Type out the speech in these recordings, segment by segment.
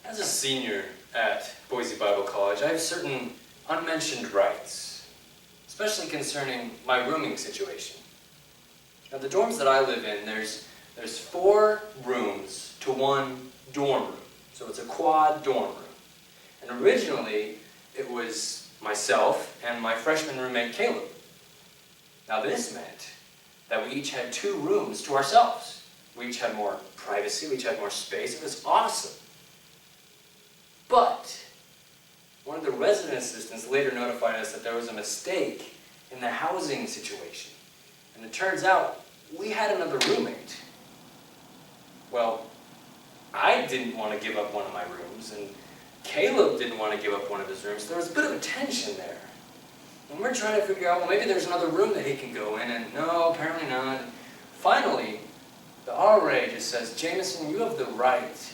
As a senior at Boise Bible College, I have certain unmentioned rights, especially concerning my rooming situation. Now, the dorms that I live in, there's 4 rooms to 1 dorm room. So it's a quad dorm room. And originally, it was myself and my freshman roommate, Caleb. Now, this meant that we each had 2 rooms to ourselves. We each had more privacy, we each had more space. It was awesome. But one of the resident assistants later notified us that there was a mistake in the housing situation. And it turns out we had another roommate. Well, I didn't want to give up one of my rooms, and Caleb didn't want to give up one of his rooms. There was a bit of a tension there. And we're trying to figure out, well, maybe there's another room that he can go in, and no, apparently not. Finally, the RA just says, Jamison, you have the right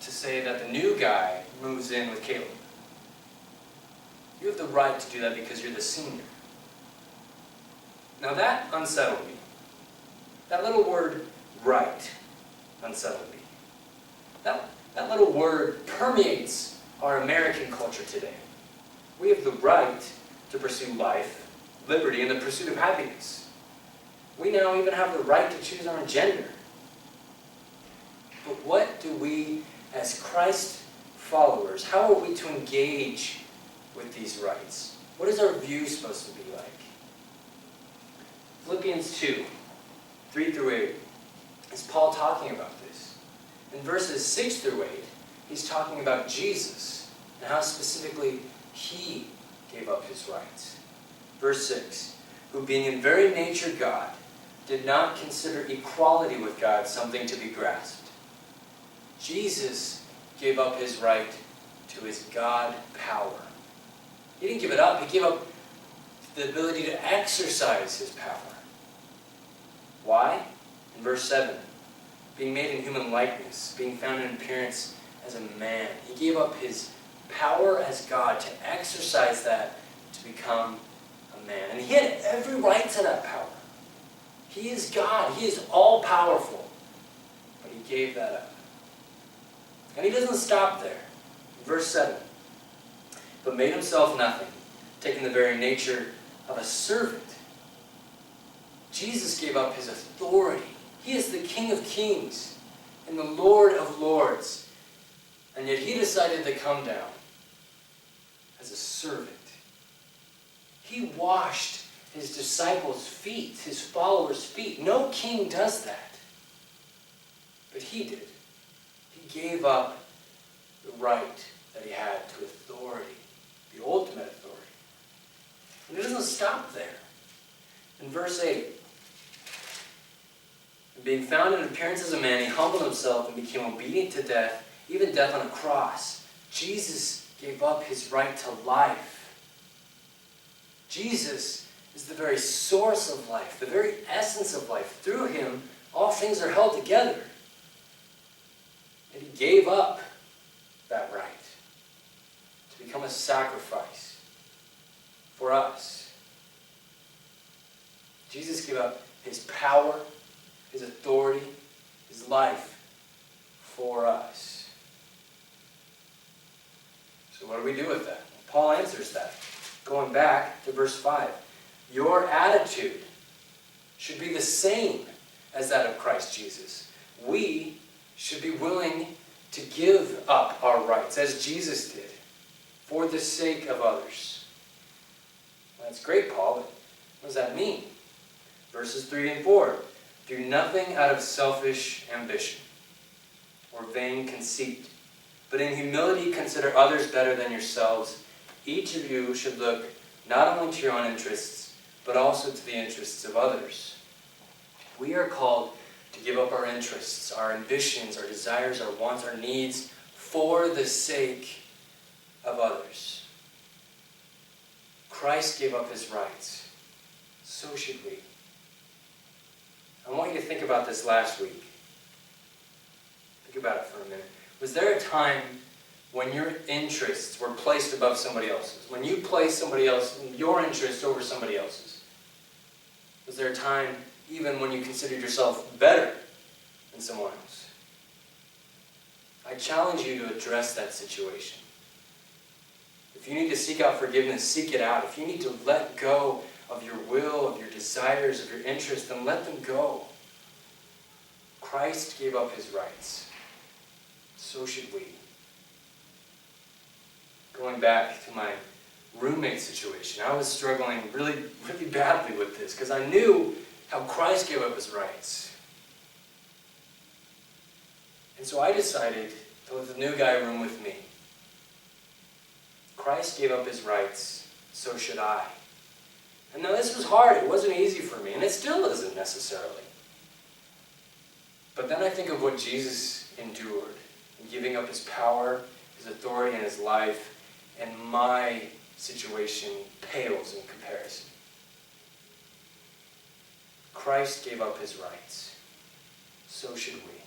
to say that the new guy moves in with Caleb. You have the right to do that because you're the senior. Now that unsettled me. That little word, right, unsettled me. That little word permeates our American culture today. We have the right to pursue life, liberty, and the pursuit of happiness. We now even have the right to choose our own gender. But what do we, as Christ followers, how are we to engage with these rights? What is our view supposed to be like? Philippians 2, 3 through 8, is Paul talking about this. In verses 6 through 8, he's talking about Jesus and how specifically he gave up his rights. Verse 6, who being in very nature God, did not consider equality with God something to be grasped. Jesus gave up his right to his God power. He didn't give it up, he gave up the ability to exercise his power. Why? In verse 7, being made in human likeness, being found in appearance as a man. He gave up his power as God to exercise that to become a man. And he had every right to that power. He is God. He is all-powerful. But he gave that up. And he doesn't stop there. Verse 7, but made himself nothing, taking the very nature of a servant. Jesus gave up his authority. He is the King of Kings and the Lord of Lords. And yet he decided to come down as a servant. He washed his disciples' feet, his followers' feet. No king does that. But he did. He gave up the right that he had to authority, the ultimate authority. And it doesn't stop there. In verse 8, being found in appearance as a man, he humbled himself and became obedient to death, even death on a cross. Jesus gave up his right to life. Jesus is the very source of life, the very essence of life. Through him, all things are held together. And he gave up that right to become a sacrifice for us. Jesus gave up his power, his authority, his life for us. So what do we do with that? Paul answers that. Going back to verse 5. Your attitude should be the same as that of Christ Jesus. We should be willing to give up our rights, as Jesus did, for the sake of others. That's great, Paul, but what does that mean? Verses 3 and 4. Do nothing out of selfish ambition or vain conceit, but in humility consider others better than yourselves. Each of you should look not only to your own interests, but also to the interests of others. We are called to give up our interests, our ambitions, our desires, our wants, our needs for the sake of others. Christ gave up his rights. So should we. I want you to think about this last week. Think about it for a minute. Was there a time when your interests were placed above somebody else's? When you placed somebody else, your interests over somebody else's? Was there a time even when you considered yourself better than someone else? I challenge you to address that situation. If you need to seek out forgiveness, seek it out. If you need to let go of your will, of your desires, of your interests, then let them go. Christ gave up his rights. So should we. Going back to my roommate situation, I was struggling really, really badly with this because I knew how Christ gave up his rights. And so I decided to let the new guy room with me. Christ gave up his rights, so should I. And now this was hard. It wasn't easy for me, and it still isn't necessarily. But then I think of what Jesus endured in giving up his power, his authority, and his life, and my situation pales in comparison. Christ gave up his rights. So should we.